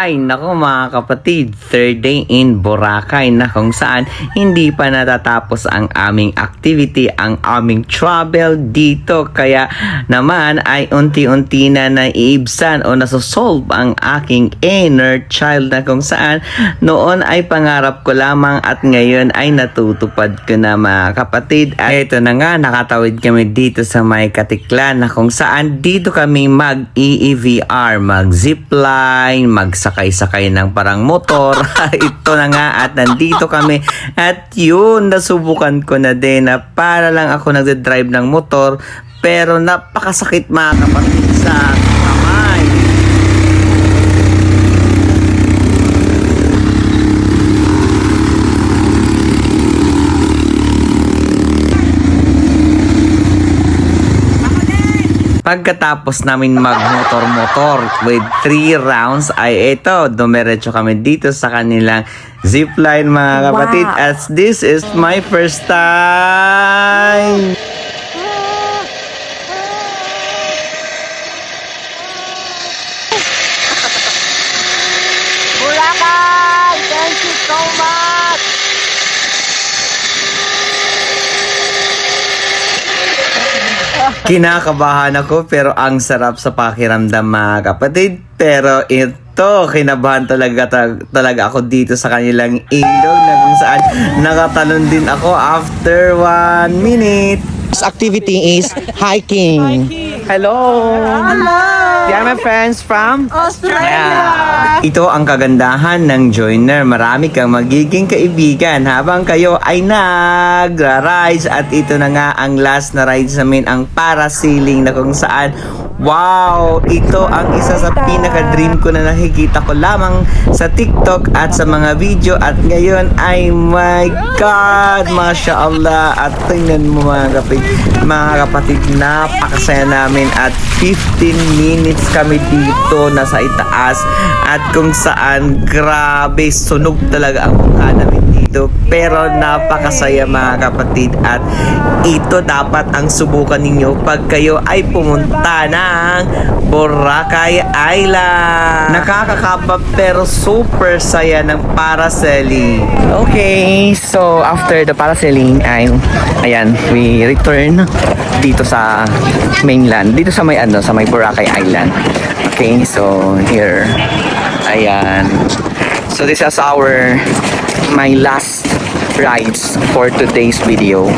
Ay, nako mga kapatid, third day in Boracay na kung saan hindi pa natatapos ang aming activity, ang aming travel dito. Kaya naman ay unti-unti na naiibsan o nasosolve ang aking inner child na kung saan noon ay pangarap ko lamang at ngayon ay natutupad ko na mga kapatid. At ito na nga, nakatawid kami dito sa may Katiklan na kung saan dito kami mag-EEVR, mag-zipline, magsakay-sakay ng parang motor. Ito na nga at nandito kami at yun, nasubukan ko na din na para lang ako nagdadrive ng motor pero napakasakit mga kapatid sa kamay. Pagkatapos namin mag-motor-motor with 3 rounds ay ito, dumiretso kami dito sa kanilang zipline mga kapatid. As this is my first time. Boracay! Thank you so much! Kinakabahan ako pero ang sarap sa pakiramdam mga kapatid. Pero ito, kinabahan talaga ako dito sa kanilang ilog na kung saan nakatalon din ako after 1 minute. This activity is hiking. Hello! Yeah, my friends from Australia! Ito ang kagandahan ng joiner. Marami kang magiging kaibigan habang kayo ay nagra-rides. At ito na nga ang last na rides namin, ang parasailing na kung saan wow! Ito ang isa sa pinaka-dream ko na nakikita ko lamang sa TikTok at sa mga video. At ngayon ay my God! Masya Allah! At tingnan mo mga kapatid, napakasaya namin at 15 minutes kami dito nasa itaas at kung saan grabe sunog talaga ang mukha namin dito pero napakasaya mga kapatid at ito dapat ang subukan ninyo pag kayo ay pumunta ng Boracay Island. Nakakakaba pero super saya ng parasailing. Okay, so after the parasailing, ayan, we return dito sa mainland, dito sa may Boracay Island. Okay, so here, ayan. So this is my last rides for today's video.